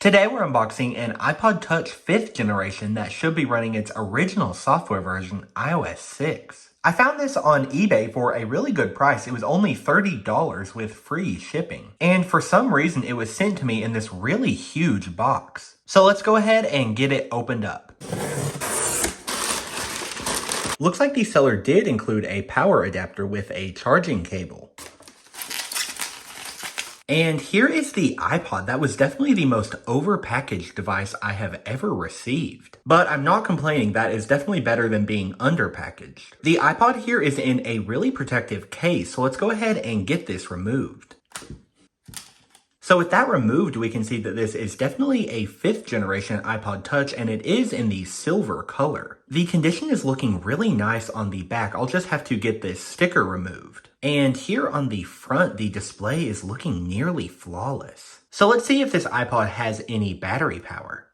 Today we're unboxing an iPod Touch 5th generation that should be running its original software version, iOS 6. I found this on eBay for a really good price. It was only $30 with free shipping. And for some reason it was sent to me in this really huge box. So let's go ahead and get it opened up. Looks like the seller did include a power adapter with a charging cable. And here is the iPod. That was definitely the most overpackaged device I have ever received. But I'm not complaining, that is definitely better than being underpackaged. The iPod here is in a really protective case, so let's go ahead and get this removed. So with that removed, we can see that this is definitely a 5th generation iPod Touch, and it is in the silver color. The condition is looking really nice on the back. I'll just have to get this sticker removed. And here on the front, the display is looking nearly flawless. So let's see if this iPod has any battery power.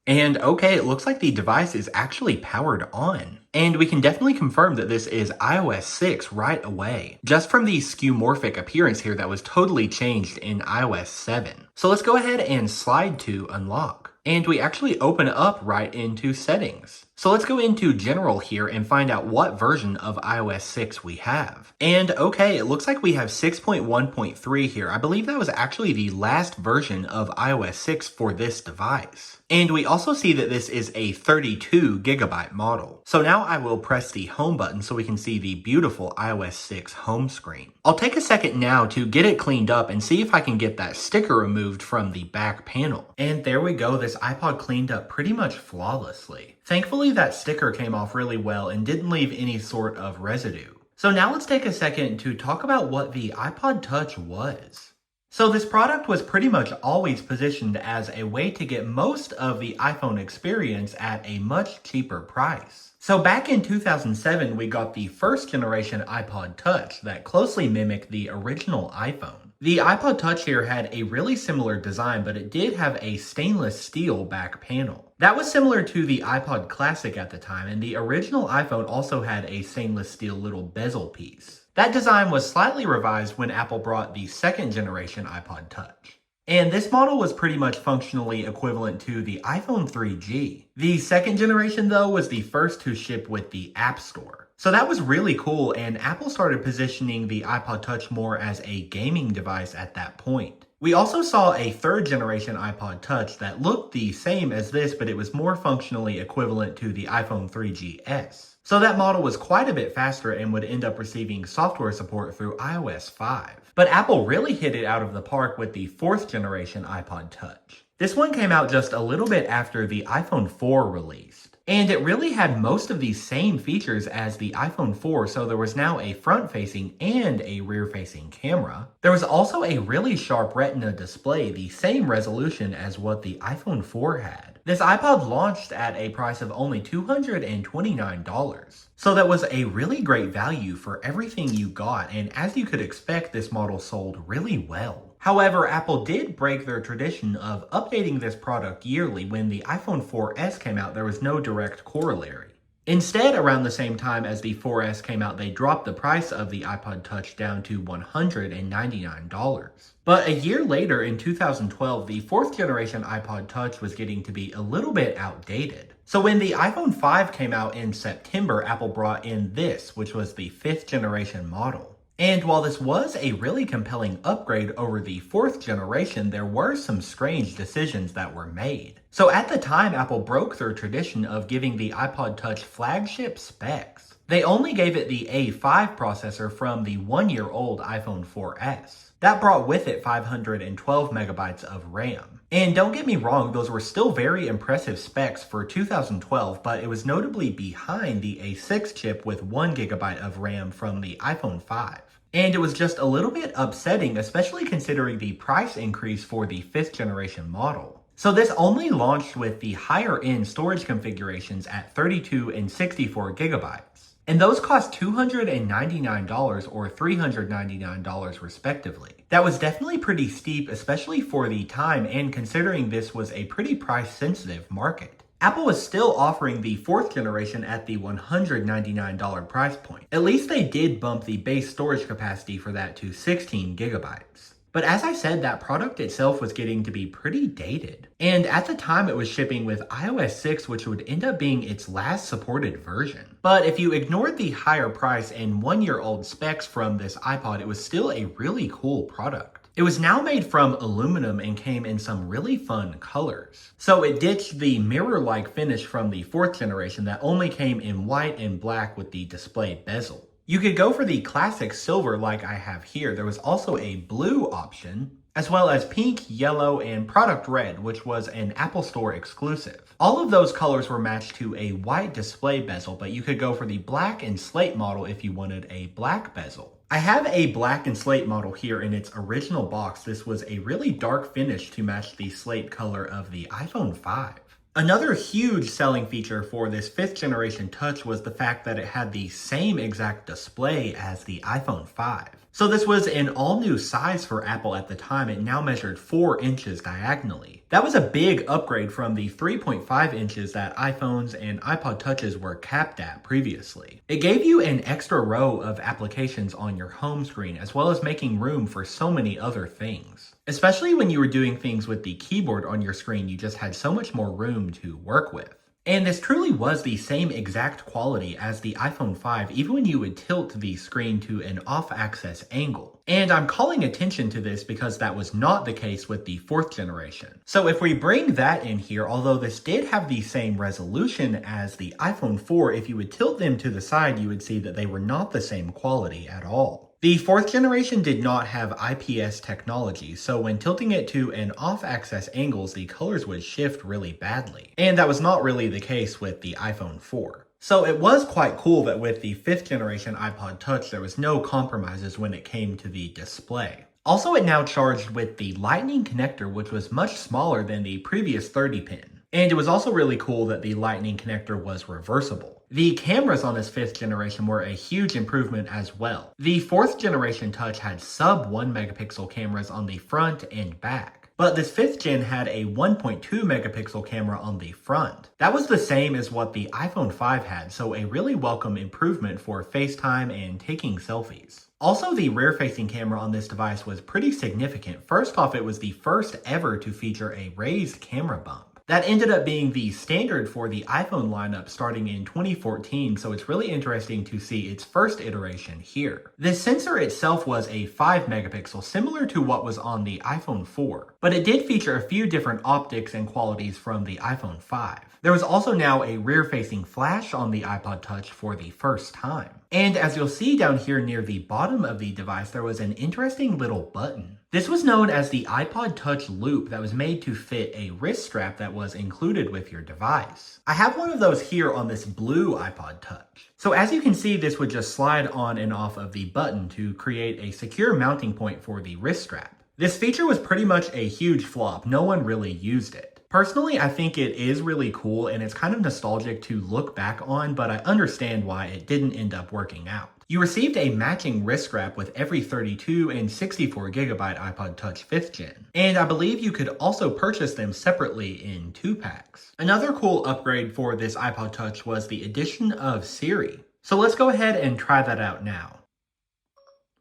And okay, it looks like the device is actually powered on. And we can definitely confirm that this is iOS 6 right away, just from the skeuomorphic appearance here that was totally changed in iOS 7. So let's go ahead and slide to unlock. And we actually open up right into settings. So let's go into general here and find out what version of iOS 6 we have. And okay, it looks like we have 6.1.3 here. I believe that was actually the last version of iOS 6 for this device. And we also see that this is a 32 gigabyte model. So now I will press the home button so we can see the beautiful iOS 6 home screen. I'll take a second now to get it cleaned up and see if I can get that sticker removed from the back panel. And there we go, this iPod cleaned up pretty much flawlessly. Thankfully that sticker came off really well and didn't leave any sort of residue. So now let's take a second to talk about what the iPod Touch was. So this product was pretty much always positioned as a way to get most of the iPhone experience at a much cheaper price. So back in 2007, we got the first generation iPod Touch that closely mimicked the original iPhone. The iPod Touch here had a really similar design, but it did have a stainless steel back panel. That was similar to the iPod Classic at the time, and the original iPhone also had a stainless steel little bezel piece. That design was slightly revised when Apple brought the second generation iPod Touch. And this model was pretty much functionally equivalent to the iPhone 3G. The second generation though was the first to ship with the App Store. So that was really cool, and Apple started positioning the iPod Touch more as a gaming device at that point. We also saw a third generation iPod Touch that looked the same as this, but it was more functionally equivalent to the iPhone 3GS. So that model was quite a bit faster and would end up receiving software support through iOS 5. But Apple really hit it out of the park with the 4th generation iPod Touch. This one came out just a little bit after the iPhone 4 released. And it really had most of the same features as the iPhone 4, so there was now a front-facing and a rear-facing camera. There was also a really sharp Retina display, the same resolution as what the iPhone 4 had. This iPod launched at a price of only $229. So that was a really great value for everything you got, and as you could expect, this model sold really well. However, Apple did break their tradition of updating this product yearly. When the iPhone 4S came out, there was no direct corollary. Instead, around the same time as the 4S came out, they dropped the price of the iPod Touch down to $199. But a year later, in 2012, the 4th generation iPod Touch was getting to be a little bit outdated. So when the iPhone 5 came out in September, Apple brought in this, which was the 5th generation model. And while this was a really compelling upgrade over the 4th generation, there were some strange decisions that were made. So at the time, Apple broke their tradition of giving the iPod Touch flagship specs. They only gave it the A5 processor from the 1-year-old iPhone 4S. That brought with it 512 megabytes of RAM. And don't get me wrong, those were still very impressive specs for 2012, but it was notably behind the A6 chip with 1 gigabyte of RAM from the iPhone 5. And it was just a little bit upsetting, especially considering the price increase for the 5th generation model. So this only launched with the higher end storage configurations at 32 and 64 gigabytes. And those cost $299 or $399 respectively. That was definitely pretty steep, especially for the time and considering this was a pretty price sensitive market. Apple was still offering the 4th generation at the $199 price point. At least they did bump the base storage capacity for that to 16 gigabytes. But as I said, that product itself was getting to be pretty dated. And at the time it was shipping with iOS 6, which would end up being its last supported version. But if you ignored the higher price and 1-year-old specs from this iPod, it was still a really cool product. It was now made from aluminum and came in some really fun colors. So it ditched the mirror-like finish from the 4th generation that only came in white and black with the display bezel. You could go for the classic silver like I have here. There was also a blue option, as well as pink, yellow, and product red, which was an Apple Store exclusive. All of those colors were matched to a white display bezel, but you could go for the black and slate model if you wanted a black bezel. I have a black and slate model here in its original box. This was a really dark finish to match the slate color of the iPhone 5. Another huge selling feature for this 5th generation Touch was the fact that it had the same exact display as the iPhone 5. So this was an all-new size for Apple at the time. It now measured 4 inches diagonally. That was a big upgrade from the 3.5 inches that iPhones and iPod Touches were capped at previously. It gave you an extra row of applications on your home screen, as well as making room for so many other things. Especially when you were doing things with the keyboard on your screen, you just had so much more room to work with. And this truly was the same exact quality as the iPhone 5, even when you would tilt the screen to an off-axis angle. And I'm calling attention to this because that was not the case with the 4th generation. So if we bring that in here, although this did have the same resolution as the iPhone 4, if you would tilt them to the side, you would see that they were not the same quality at all. The 4th generation did not have IPS technology, so when tilting it to an off-axis angles, the colors would shift really badly. And that was not really the case with the iPhone 4. So it was quite cool that with the 5th generation iPod Touch, there was no compromises when it came to the display. Also, it now charged with the Lightning connector, which was much smaller than the previous 30-pin. And it was also really cool that the Lightning connector was reversible. The cameras on this 5th generation were a huge improvement as well. The 4th generation Touch had sub 1 megapixel cameras on the front and back. But this 5th gen had a 1.2 megapixel camera on the front. That was the same as what the iPhone 5 had, so a really welcome improvement for FaceTime and taking selfies. Also, the rear-facing camera on this device was pretty significant. First off, it was the first ever to feature a raised camera bump. That ended up being the standard for the iPhone lineup starting in 2014, so it's really interesting to see its first iteration here. This sensor itself was a 5 megapixel, similar to what was on the iPhone 4, but it did feature a few different optics and qualities from the iPhone 5. There was also now a rear-facing flash on the iPod Touch for the first time. And as you'll see down here near the bottom of the device, there was an interesting little button. This was known as the iPod Touch Loop that was made to fit a wrist strap that was included with your device. I have one of those here on this blue iPod Touch. So as you can see, this would just slide on and off of the button to create a secure mounting point for the wrist strap. This feature was pretty much a huge flop. No one really used it. Personally, I think it is really cool and it's kind of nostalgic to look back on, but I understand why it didn't end up working out. You received a matching wrist strap with every 32 and 64 gigabyte iPod Touch 5th gen, and I believe you could also purchase them separately in 2-packs. Another cool upgrade for this iPod Touch was the addition of Siri. So let's go ahead and try that out now.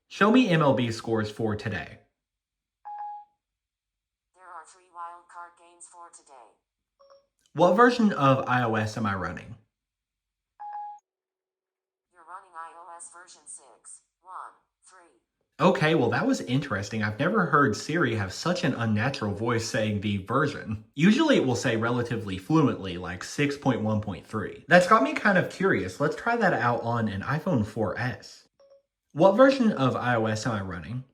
Show me MLB scores for today. There are 3 wildcard games for today. What version of iOS am I running? You're running iOS version 6.1.3. Okay, well that was interesting. I've never heard Siri have such an unnatural voice saying the version. Usually it will say relatively fluently, like 6.1.3. That's got me kind of curious. Let's try that out on an iPhone 4S. What version of iOS am I running?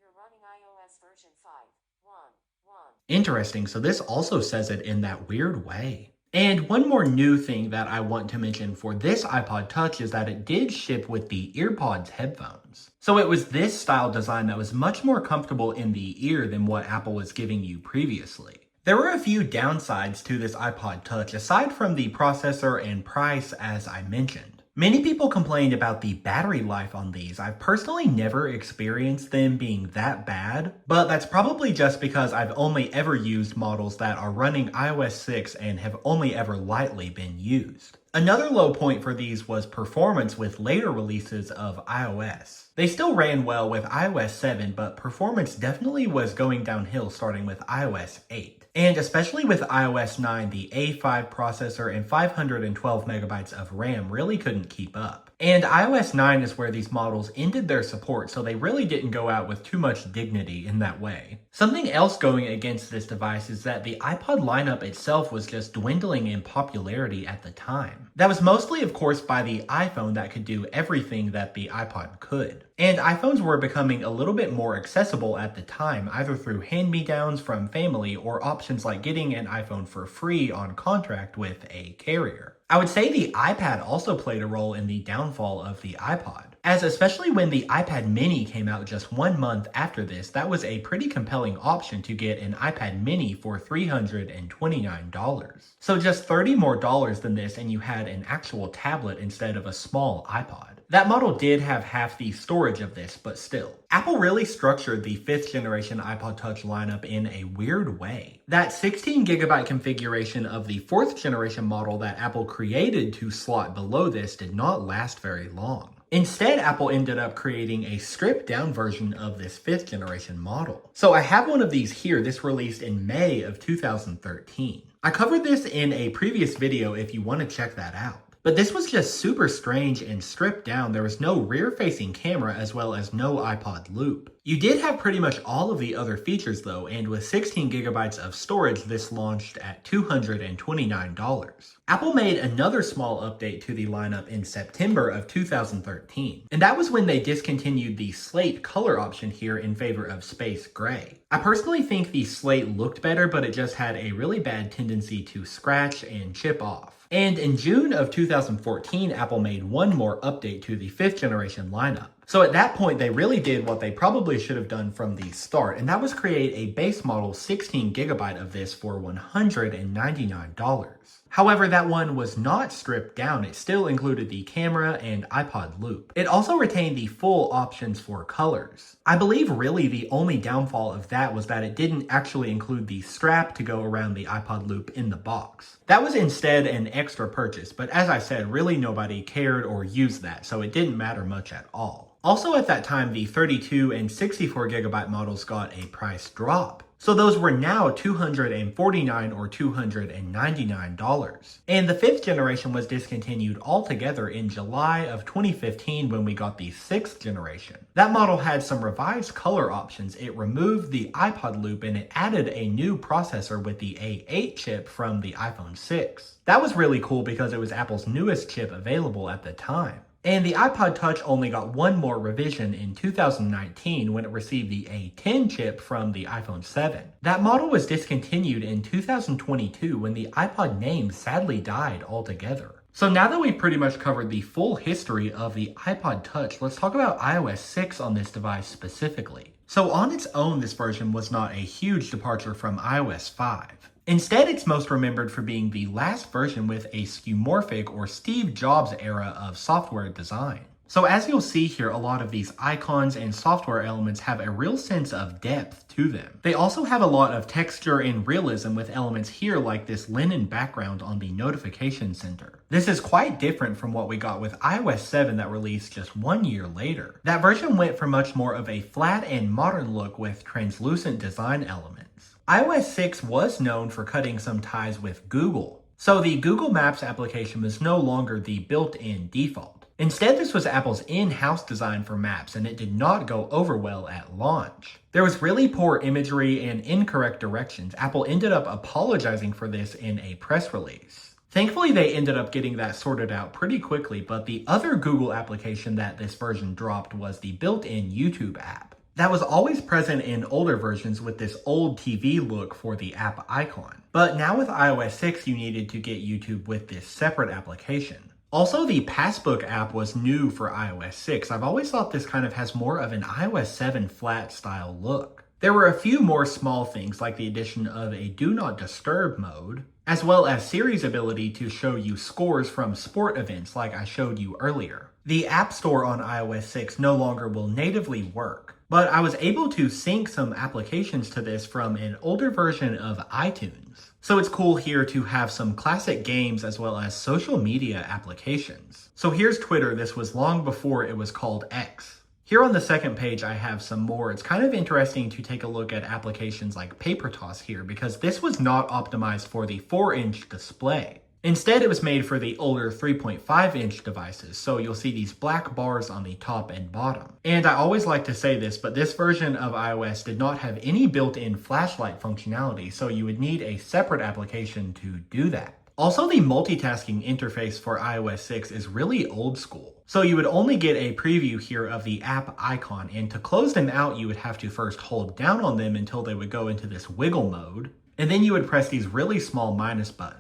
You're running iOS version 5.1.1. Interesting, so this also says it in that weird way. And one more new thing that I want to mention for this iPod Touch is that it did ship with the EarPods headphones. So it was this style design that was much more comfortable in the ear than what Apple was giving you previously. There were a few downsides to this iPod Touch aside from the processor and price as I mentioned. Many people complained about the battery life on these. I've personally never experienced them being that bad, but that's probably just because I've only ever used models that are running iOS 6 and have only ever lightly been used. Another low point for these was performance with later releases of iOS. They still ran well with iOS 7, but performance definitely was going downhill starting with iOS 8. And especially with iOS 9, the A5 processor and 512 megabytes of RAM really couldn't keep up. And iOS 9 is where these models ended their support, so they really didn't go out with too much dignity in that way. Something else going against this device is that the iPod lineup itself was just dwindling in popularity at the time. That was mostly, of course, by the iPhone that could do everything that the iPod could. And iPhones were becoming a little bit more accessible at the time, either through hand-me-downs from family or options like getting an iPhone for free on contract with a carrier. I would say the iPad also played a role in the downfall of the iPod, as especially when the iPad mini came out just 1 month after this, that was a pretty compelling option to get an iPad mini for $329. So just $30 more than this and you had an actual tablet instead of a small iPod. That model did have half the storage of this, but still. Apple really structured the 5th generation iPod Touch lineup in a weird way. That 16GB configuration of the 4th generation model that Apple created to slot below this did not last very long. Instead, Apple ended up creating a stripped down version of this 5th generation model. So I have one of these here, this released in May of 2013. I covered this in a previous video if you want to check that out. But this was just super strange and stripped down. There was no rear-facing camera as well as no iPod loop. You did have pretty much all of the other features though, and with 16GB of storage, this launched at $229. Apple made another small update to the lineup in September of 2013, and that was when they discontinued the slate color option here in favor of space gray. I personally think the slate looked better, but it just had a really bad tendency to scratch and chip off. And in June of 2014, Apple made one more update to the 5th generation lineup. So at that point, they really did what they probably should have done from the start, and that was create a base model 16GB of this for $199. However, that one was not stripped down. It still included the camera and iPod loop. It also retained the full options for colors. I believe really the only downfall of that was that it didn't actually include the strap to go around the iPod loop in the box. That was instead an extra purchase, but as I said, really nobody cared or used that, so it didn't matter much at all. Also at that time, the 32 and 64GB models got a price drop. So those were now $249 or $299. And the 5th generation was discontinued altogether in July of 2015 when we got the 6th generation. That model had some revised color options. It removed the iPod loop and it added a new processor with the A8 chip from the iPhone 6. That was really cool because it was Apple's newest chip available at the time. And the iPod Touch only got one more revision in 2019 when it received the A10 chip from the iPhone 7. That model was discontinued in 2022 when the iPod name sadly died altogether. So now that we've pretty much covered the full history of the iPod Touch, let's talk about iOS 6 on this device specifically. So on its own, this version was not a huge departure from iOS 5. Instead, it's most remembered for being the last version with a skeuomorphic or Steve Jobs era of software design. So as you'll see here, a lot of these icons and software elements have a real sense of depth to them. They also have a lot of texture and realism with elements here like this linen background on the notification center. This is quite different from what we got with iOS 7 that released just 1 year later. That version went for much more of a flat and modern look with translucent design elements. iOS 6 was known for cutting some ties with Google. So the Google Maps application was no longer the built-in default. Instead, this was Apple's in-house design for maps, and it did not go over well at launch. There was really poor imagery and incorrect directions. Apple ended up apologizing for this in a press release. Thankfully, they ended up getting that sorted out pretty quickly, but the other Google application that this version dropped was the built-in YouTube app. That was always present in older versions with this old TV look for the app icon. But now with iOS 6, you needed to get YouTube with this separate application. Also, the Passbook app was new for iOS 6. I've always thought this kind of has more of an iOS 7 flat style look. There were a few more small things like the addition of a Do Not Disturb mode, as well as Siri's ability to show you scores from sport events like I showed you earlier. The App Store on iOS 6 no longer will natively work. But I was able to sync some applications to this from an older version of iTunes. So it's cool here to have some classic games as well as social media applications. So here's Twitter. This was long before it was called X. Here on the second page, I have some more. It's kind of interesting to take a look at applications like Paper Toss here because this was not optimized for the 4-inch display. Instead, it was made for the older 3.5-inch devices, so you'll see these black bars on the top and bottom. And I always like to say this, but this version of iOS did not have any built-in flashlight functionality, so you would need a separate application to do that. Also, the multitasking interface for iOS 6 is really old school. So you would only get a preview here of the app icon, and to close them out, you would have to first hold down on them until they would go into this wiggle mode, and then you would press these really small minus buttons.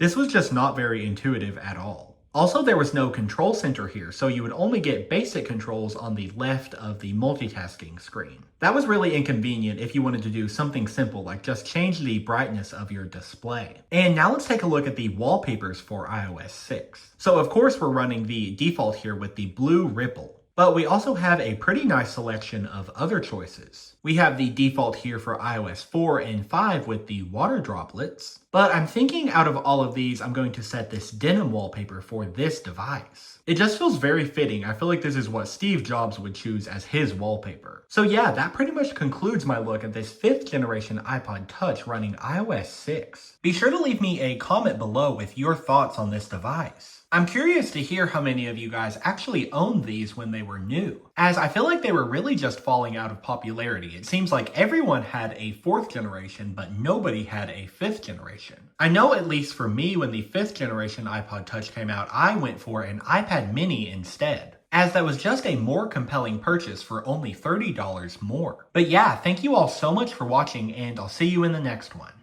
This was just not very intuitive at all. Also, there was no control center here, so you would only get basic controls on the left of the multitasking screen. That was really inconvenient if you wanted to do something simple like just change the brightness of your display. And now let's take a look at the wallpapers for iOS 6. So of course we're running the default here with the blue ripple. But we also have a pretty nice selection of other choices. We have the default here for iOS 4 and 5 with the water droplets. But I'm thinking out of all of these, I'm going to set this denim wallpaper for this device. It just feels very fitting. I feel like this is what Steve Jobs would choose as his wallpaper. So yeah, that pretty much concludes my look at this 5th generation iPod Touch running iOS 6. Be sure to leave me a comment below with your thoughts on this device. I'm curious to hear how many of you guys actually owned these when they were new, as I feel like they were really just falling out of popularity. It seems like everyone had a 4th generation, but nobody had a 5th generation. I know at least for me, when the 5th generation iPod Touch came out, I went for an iPad mini instead, as that was just a more compelling purchase for only $30 more. But yeah, thank you all so much for watching, and I'll see you in the next one.